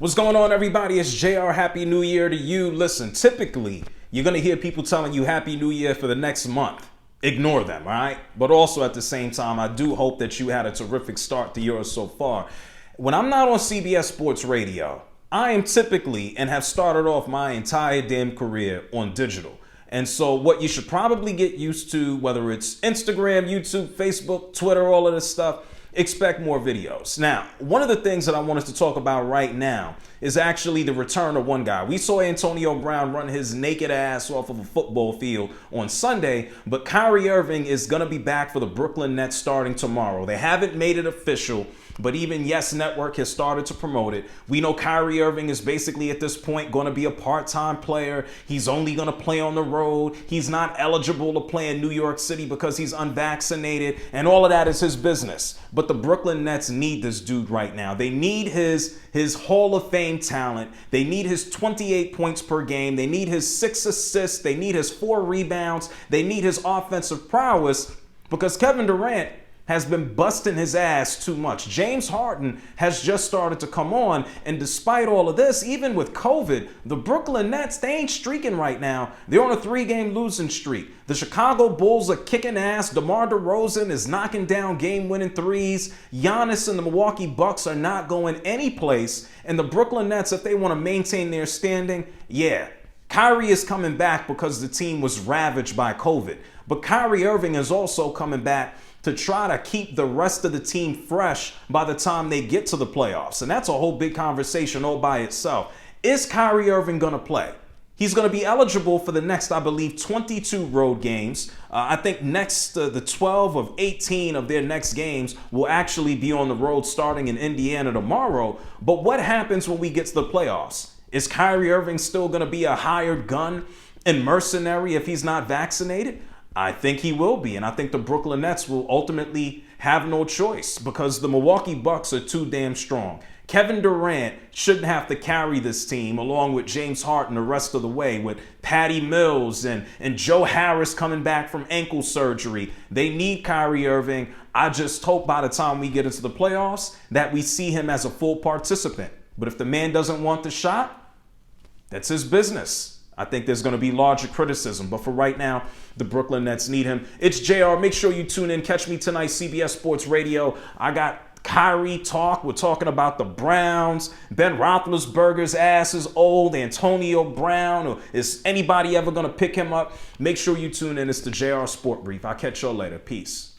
What's going on, everybody? It's JR. Happy New Year to you. Listen, typically, you're going to hear people telling you Happy New Year for the next month. Ignore them, all right? But also at the same time, I do hope that you had a terrific start to yours so far. When I'm not on CBS Sports Radio, I am typically and have started off my entire damn career on digital. And so what you should probably get used to, whether it's Instagram, YouTube, Facebook, Twitter, all of this stuff, expect more videos. Now, one of the things that I wanted to talk about right now is actually the return of one guy. We saw Antonio Brown run his naked ass off of a football field on Sunday, but Kyrie Irving is going to be back for the Brooklyn Nets starting tomorrow. They haven't made it official, but even Yes Network has started to promote it. We know Kyrie Irving is basically at this point going to be a part-time player. He's only going to play on the road. He's not eligible to play in New York City because he's unvaccinated, and all of that is his business. But the Brooklyn Nets need this dude right now. They need his Hall of Fame talent. They need his 28 points per game. They need his 6 assists. They need his 4 rebounds. They need his offensive prowess because Kevin Durant has been busting his ass too much. James Harden has just started to come on, and despite all of this, even with COVID, the Brooklyn Nets, they ain't streaking right now. They're on a 3-game losing streak. The Chicago Bulls are kicking ass. DeMar DeRozan is knocking down game-winning threes. Giannis and the Milwaukee Bucks are not going anyplace, and the Brooklyn Nets, if they want to maintain their standing, yeah, Kyrie is coming back because the team was ravaged by COVID. But Kyrie Irving is also coming back to try to keep the rest of the team fresh by the time they get to the playoffs. And that's a whole big conversation all by itself. Is Kyrie Irving going to play? He's going to be eligible for the next, I believe, 22 road games. I think next, the 12 of 18 of their next games will actually be on the road starting in Indiana tomorrow. But what happens when we get to the playoffs? Is Kyrie Irving still going to be a hired gun and mercenary if he's not vaccinated? I think he will be, and I think the Brooklyn Nets will ultimately have no choice because the Milwaukee Bucks are too damn strong. Kevin Durant shouldn't have to carry this team along with James Harden the rest of the way, with Patty Mills and Joe Harris coming back from ankle surgery. They need Kyrie Irving. I just hope by the time we get into the playoffs that we see him as a full participant. But if the man doesn't want the shot, that's his business. I think there's going to be larger criticism. But for right now, the Brooklyn Nets need him. It's JR. Make sure you tune in. Catch me tonight, CBS Sports Radio. I got Kyrie talk. We're talking about the Browns. Ben Roethlisberger's ass is old. Antonio Brown. Or is anybody ever going to pick him up? Make sure you tune in. It's the JR Sport Brief. I'll catch y'all later. Peace.